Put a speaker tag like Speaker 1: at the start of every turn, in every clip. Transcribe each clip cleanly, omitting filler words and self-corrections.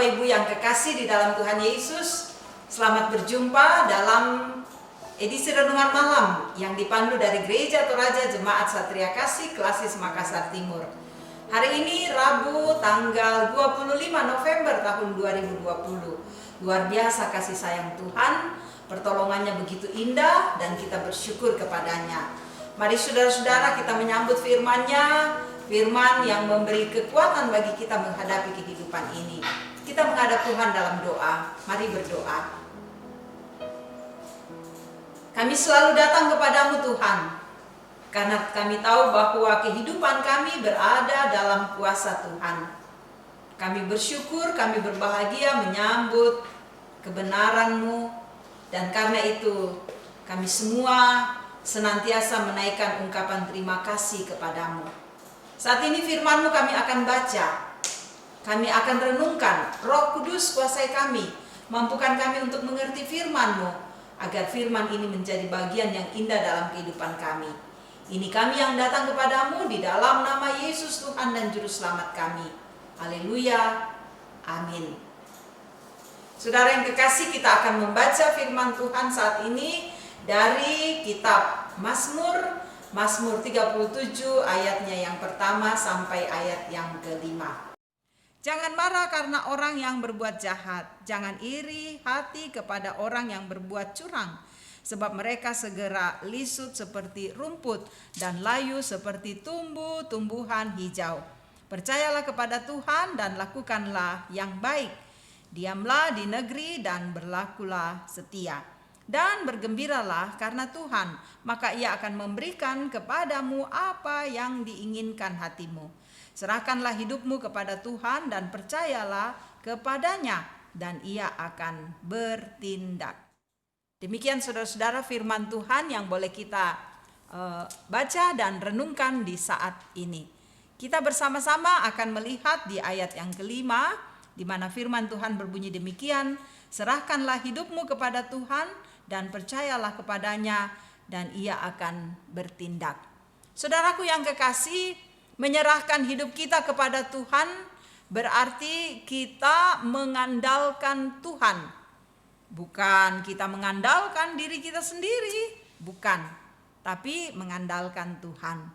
Speaker 1: Bapak Ibu yang kekasih di dalam Tuhan Yesus, selamat berjumpa dalam edisi Renungan Malam yang dipandu dari Gereja Toraja Jemaat Satria Kasih Klasis Makassar Timur. Hari ini Rabu tanggal 25 November tahun 2020. Luar biasa kasih sayang Tuhan, pertolongannya begitu indah dan kita bersyukur kepadanya. Mari saudara-saudara kita menyambut firman-Nya, firman yang memberi kekuatan bagi kita menghadapi kehidupan ini. Kita menghadap Tuhan dalam doa. Mari berdoa. Kami selalu datang kepadamu Tuhan, karena kami tahu bahwa kehidupan kami berada dalam kuasa Tuhan. Kami bersyukur, kami berbahagia menyambut kebenaran-Mu, dan karena itu kami semua senantiasa menaikkan ungkapan terima kasih kepadamu. Saat ini firman-Mu kami akan baca, kami akan renungkan. Roh Kudus kuasai kami, mampukan kami untuk mengerti firman-Mu, agar firman ini menjadi bagian yang indah dalam kehidupan kami. Ini kami yang datang kepadamu di dalam nama Yesus Tuhan dan Juru Selamat kami. Haleluya, amin. Saudara yang kekasih, kita akan membaca firman Tuhan saat ini dari kitab Mazmur 37 ayatnya yang pertama sampai ayat yang kelima. Jangan marah karena orang yang berbuat jahat, jangan iri hati kepada orang yang berbuat curang, sebab mereka segera lisut seperti rumput dan layu seperti tumbuh-tumbuhan hijau. Percayalah kepada Tuhan dan lakukanlah yang baik. Diamlah di negeri dan berlakulah setia. Dan bergembiralah karena Tuhan, maka Ia akan memberikan kepadamu apa yang diinginkan hatimu. Serahkanlah hidupmu kepada Tuhan dan percayalah kepadanya, dan Ia akan bertindak. Demikian saudara-saudara firman Tuhan yang boleh kita baca dan renungkan di saat ini. Kita bersama-sama akan melihat di ayat yang kelima, di mana firman Tuhan berbunyi demikian, serahkanlah hidupmu kepada Tuhan dan percayalah kepadanya, dan Ia akan bertindak. Saudaraku yang kekasih, menyerahkan hidup kita kepada Tuhan berarti kita mengandalkan Tuhan. Bukan kita mengandalkan diri kita sendiri, bukan, tapi mengandalkan Tuhan.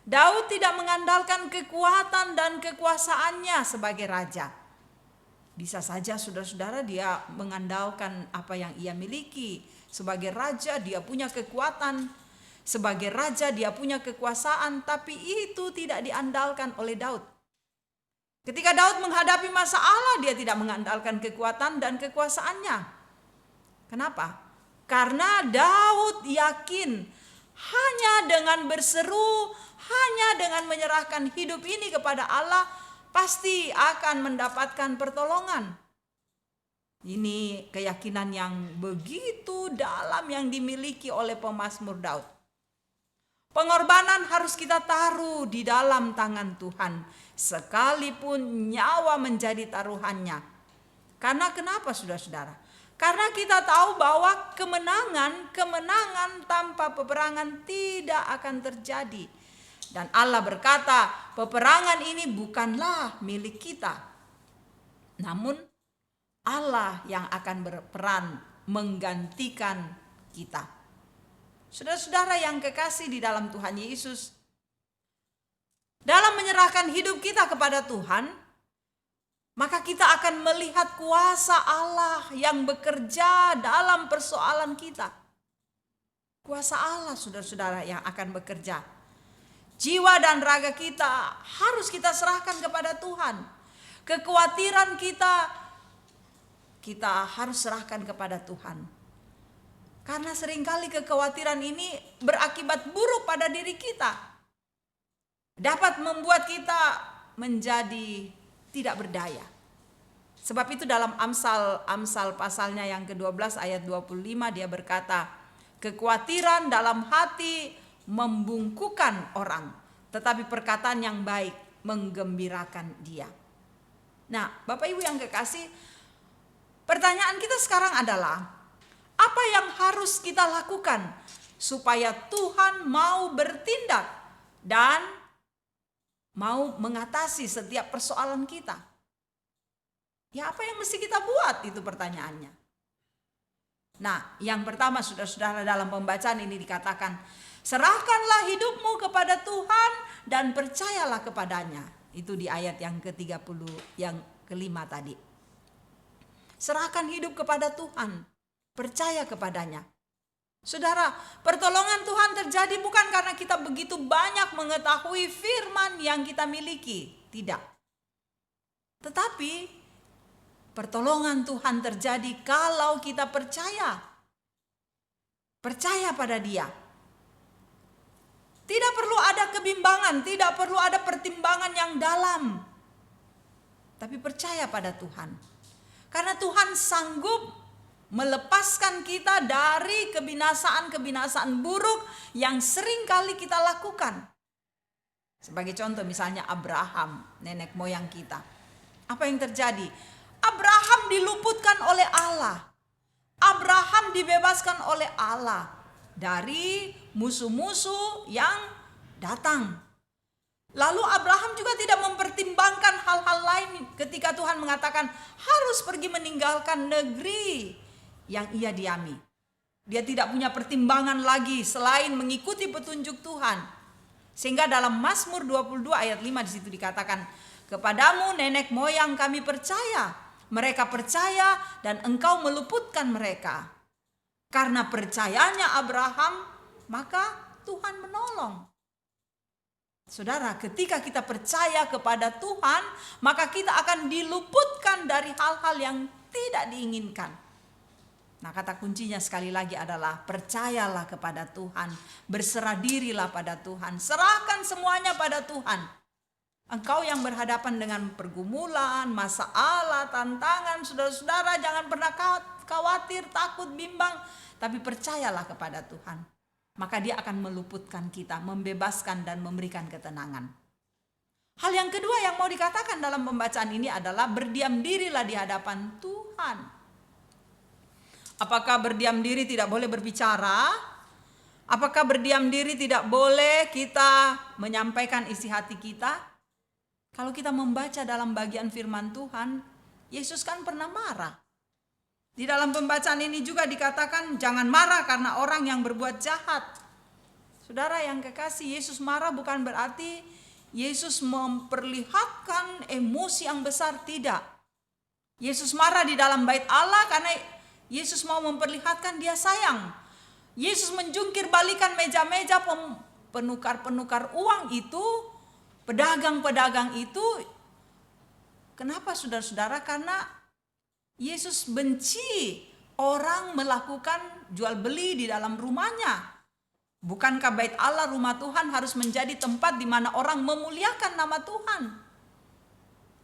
Speaker 1: Daud tidak mengandalkan kekuatan dan kekuasaannya sebagai raja. Bisa saja saudara-saudara dia mengandalkan apa yang ia miliki. Sebagai raja dia punya kekuatan, sebagai raja dia punya kekuasaan, tapi itu tidak diandalkan oleh Daud. Ketika Daud menghadapi masalah, dia tidak mengandalkan kekuatan dan kekuasaannya. Kenapa? Karena Daud yakin hanya dengan berseru, hanya dengan menyerahkan hidup ini kepada Allah, pasti akan mendapatkan pertolongan. Ini keyakinan yang begitu dalam yang dimiliki oleh pemazmur Daud. Pengorbanan harus kita taruh di dalam tangan Tuhan, sekalipun nyawa menjadi taruhannya. Karena kenapa saudara-saudara? Karena kita tahu bahwa kemenangan tanpa peperangan tidak akan terjadi. Dan Allah berkata, peperangan ini bukanlah milik kita, namun Allah yang akan berperan menggantikan kita. Saudara-saudara yang kekasih di dalam Tuhan Yesus, dalam menyerahkan hidup kita kepada Tuhan, maka kita akan melihat kuasa Allah yang bekerja dalam persoalan kita. Kuasa Allah saudara-saudara yang akan bekerja. Jiwa dan raga kita harus kita serahkan kepada Tuhan. Kekhawatiran kita harus serahkan kepada Tuhan. Karena seringkali kekhawatiran ini berakibat buruk pada diri kita. Dapat membuat kita menjadi tidak berdaya. Sebab itu dalam Amsal pasalnya yang ke-12 ayat 25 dia berkata, kekhawatiran dalam hati membungkukan orang, tetapi perkataan yang baik menggembirakan dia. Nah, Bapak Ibu yang kekasih, pertanyaan kita sekarang adalah, apa yang harus kita lakukan supaya Tuhan mau bertindak dan mau mengatasi setiap persoalan kita? Ya apa yang mesti kita buat, itu pertanyaannya. Nah, yang pertama saudara-saudara, dalam pembacaan ini dikatakan, serahkanlah hidupmu kepada Tuhan dan percayalah kepadanya. Itu di ayat yang ke-30, yang kelima tadi. Serahkan hidup kepada Tuhan, percaya kepadanya. Saudara, pertolongan Tuhan terjadi bukan karena kita begitu banyak mengetahui firman yang kita miliki. Tidak. Tetapi pertolongan Tuhan terjadi kalau kita percaya. Percaya pada Dia. Tidak perlu ada kebimbangan, tidak perlu ada pertimbangan yang dalam. Tapi percaya pada Tuhan. Karena Tuhan sanggup melepaskan kita dari kebinasaan-kebinasaan buruk yang sering kali kita lakukan. Sebagai contoh misalnya Abraham, nenek moyang kita. Apa yang terjadi? Abraham diluputkan oleh Allah. Abraham dibebaskan oleh Allah dari musuh-musuh yang datang. Lalu Abraham juga tidak mempertimbangkan hal-hal lain ketika Tuhan mengatakan harus pergi meninggalkan negeri yang ia diami. Dia tidak punya pertimbangan lagi selain mengikuti petunjuk Tuhan. Sehingga dalam Mazmur 22 ayat 5 di situ dikatakan, kepadamu nenek moyang kami percaya, mereka percaya dan engkau meluputkan mereka. Karena percayanya Abraham, maka Tuhan menolong. Saudara, ketika kita percaya kepada Tuhan, maka kita akan diluputkan dari hal-hal yang tidak diinginkan. Nah, kata kuncinya sekali lagi adalah percayalah kepada Tuhan, berserah dirilah pada Tuhan, serahkan semuanya pada Tuhan. Engkau yang berhadapan dengan pergumulan, masalah, tantangan, saudara-saudara, jangan pernah khawatir, takut, bimbang, tapi percayalah kepada Tuhan. Maka Dia akan meluputkan kita, membebaskan dan memberikan ketenangan. Hal yang kedua yang mau dikatakan dalam pembacaan ini adalah berdiam dirilah di hadapan Tuhan. Apakah berdiam diri tidak boleh berbicara? Apakah berdiam diri tidak boleh kita menyampaikan isi hati kita? Kalau kita membaca dalam bagian firman Tuhan, Yesus kan pernah marah. Di dalam pembacaan ini juga dikatakan jangan marah karena orang yang berbuat jahat. Saudara yang kekasih, Yesus marah bukan berarti Yesus memperlihatkan emosi yang besar, tidak. Yesus marah di dalam bait Allah karena Yesus mau memperlihatkan Dia sayang. Yesus menjungkir balikan meja-meja penukar-penukar uang itu, pedagang-pedagang itu. Kenapa saudara-saudara? Karena Yesus benci orang melakukan jual beli di dalam rumahnya. Bukankah bait Allah, rumah Tuhan, harus menjadi tempat di mana orang memuliakan nama Tuhan?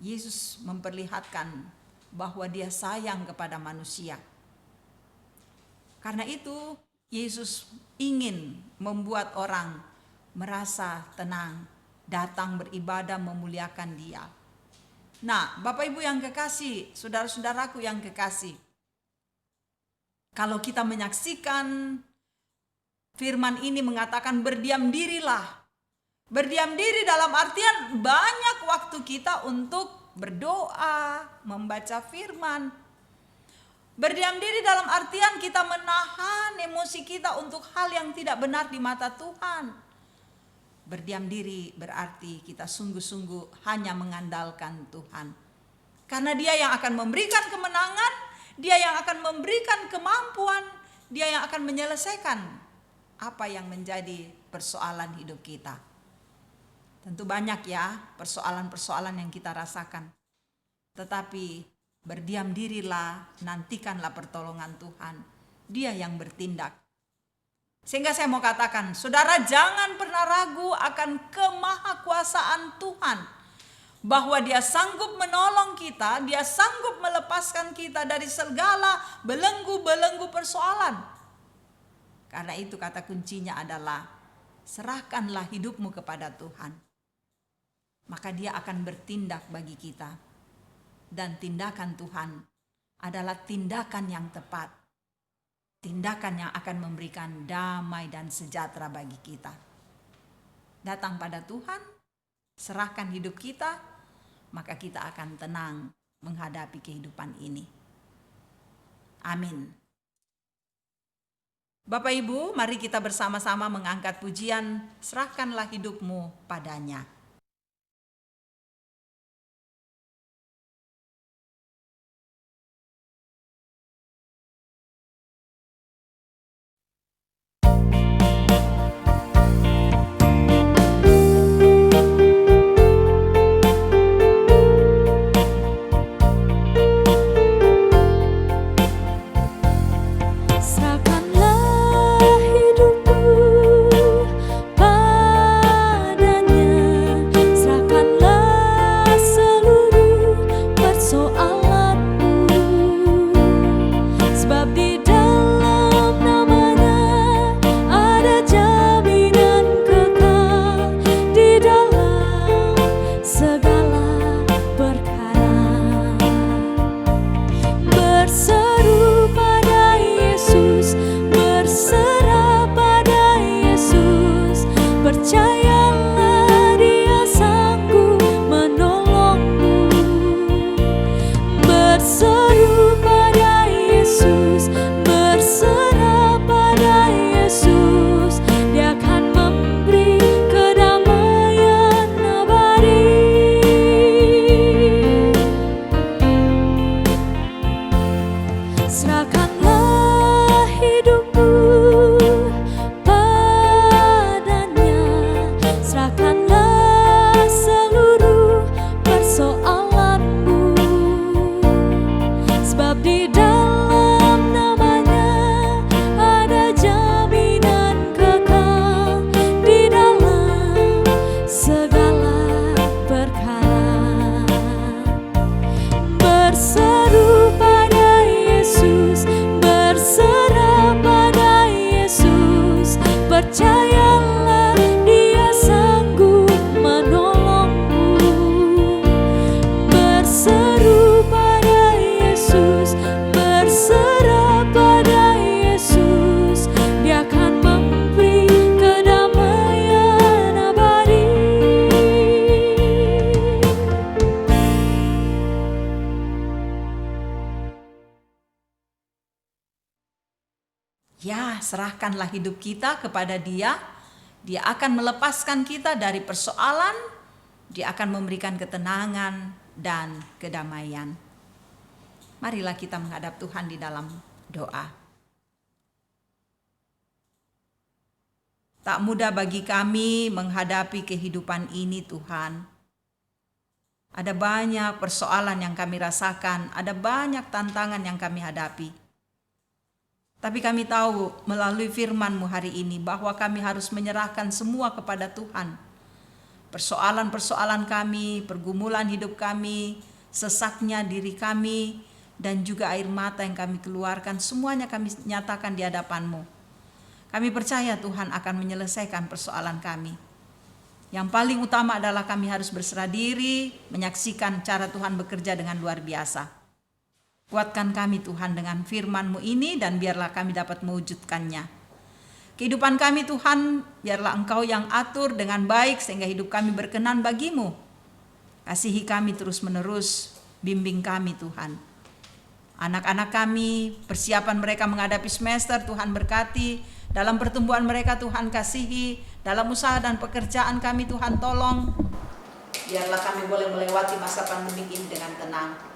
Speaker 1: Yesus memperlihatkan bahwa Dia sayang kepada manusia. Karena itu Yesus ingin membuat orang merasa tenang, datang beribadah memuliakan Dia. Nah, Bapak Ibu yang kekasih, saudara-saudaraku yang kekasih, kalau kita menyaksikan firman ini mengatakan berdiam dirilah. Berdiam diri dalam artian banyak waktu kita untuk berdoa, membaca firman. Berdiam diri dalam artian kita menahan emosi kita untuk hal yang tidak benar di mata Tuhan. Berdiam diri berarti kita sungguh-sungguh hanya mengandalkan Tuhan. Karena Dia yang akan memberikan kemenangan, Dia yang akan memberikan kemampuan, Dia yang akan menyelesaikan apa yang menjadi persoalan hidup kita. Tentu banyak ya persoalan-persoalan yang kita rasakan. Tetapi berdiam dirilah, nantikanlah pertolongan Tuhan. Dia yang bertindak. Sehingga saya mau katakan, saudara jangan pernah ragu akan kemahakuasaan Tuhan. Bahwa Dia sanggup menolong kita, Dia sanggup melepaskan kita dari segala belenggu-belenggu persoalan. Karena itu kata kuncinya adalah, serahkanlah hidupmu kepada Tuhan. Maka Dia akan bertindak bagi kita. Dan tindakan Tuhan adalah tindakan yang tepat. Tindakan yang akan memberikan damai dan sejahtera bagi kita. Datang pada Tuhan, serahkan hidup kita, maka kita akan tenang menghadapi kehidupan ini. Amin. Bapak Ibu, mari kita bersama-sama mengangkat pujian, serahkanlah hidupmu padanya. Ya, serahkanlah hidup kita kepada Dia. Dia akan melepaskan kita dari persoalan. Dia akan memberikan ketenangan dan kedamaian. Marilah kita menghadap Tuhan di dalam doa. Tak mudah bagi kami menghadapi kehidupan ini, Tuhan. Ada banyak persoalan yang kami rasakan, ada banyak tantangan yang kami hadapi. Tapi kami tahu melalui firman-Mu hari ini bahwa kami harus menyerahkan semua kepada Tuhan. Persoalan-persoalan kami, pergumulan hidup kami, sesaknya diri kami, dan juga air mata yang kami keluarkan, semuanya kami nyatakan di hadapan-Mu. Kami percaya Tuhan akan menyelesaikan persoalan kami. Yang paling utama adalah kami harus berserah diri, menyaksikan cara Tuhan bekerja dengan luar biasa. Kuatkan kami Tuhan dengan firman-Mu ini dan biarlah kami dapat mewujudkannya. Kehidupan kami Tuhan, biarlah Engkau yang atur dengan baik sehingga hidup kami berkenan bagi-Mu. Kasihi kami terus-menerus, bimbing kami Tuhan. Anak-anak kami, persiapan mereka menghadapi semester, Tuhan berkati. Dalam pertumbuhan mereka Tuhan kasihi. Dalam usaha dan pekerjaan kami Tuhan tolong. Biarlah kami boleh melewati masa pandemi ini dengan tenang.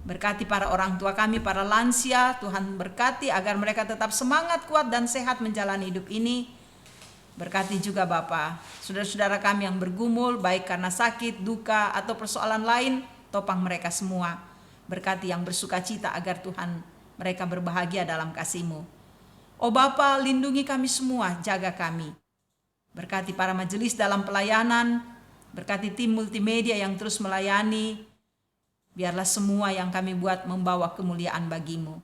Speaker 1: Berkati para orang tua kami, para lansia, Tuhan berkati agar mereka tetap semangat, kuat, dan sehat menjalani hidup ini. Berkati juga Bapa, saudara-saudara kami yang bergumul, baik karena sakit, duka, atau persoalan lain, topang mereka semua. Berkati yang bersuka cita agar Tuhan mereka berbahagia dalam kasih-Mu. Oh Bapa, lindungi kami semua, jaga kami. Berkati para majelis dalam pelayanan, berkati tim multimedia yang terus melayani. Biarlah semua yang kami buat membawa kemuliaan bagi-Mu.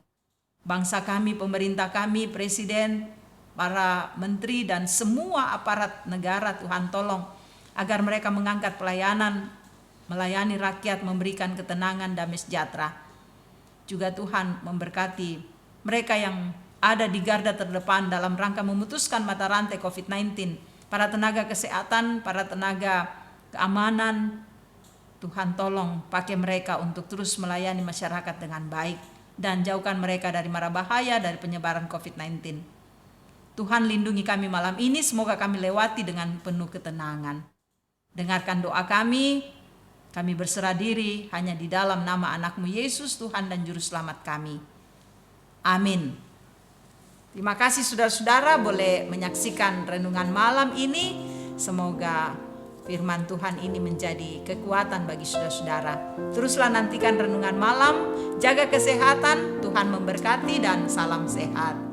Speaker 1: Bangsa kami, pemerintah kami, presiden, para menteri dan semua aparat negara Tuhan tolong agar mereka mengangkat pelayanan, melayani rakyat, memberikan ketenangan, damai sejahtera. Juga Tuhan memberkati mereka yang ada di garda terdepan dalam rangka memutuskan mata rantai COVID-19, para tenaga kesehatan, para tenaga keamanan, Tuhan tolong pakai mereka untuk terus melayani masyarakat dengan baik. Dan jauhkan mereka dari mara bahaya, dari penyebaran COVID-19. Tuhan lindungi kami malam ini, semoga kami lewati dengan penuh ketenangan. Dengarkan doa kami berserah diri hanya di dalam nama anak-Mu Yesus, Tuhan dan Juru Selamat kami. Amin. Terima kasih saudara-saudara boleh menyaksikan renungan malam ini. Semoga firman Tuhan ini menjadi kekuatan bagi saudara-saudara. Teruslah nantikan renungan malam, jaga kesehatan, Tuhan memberkati dan salam sehat.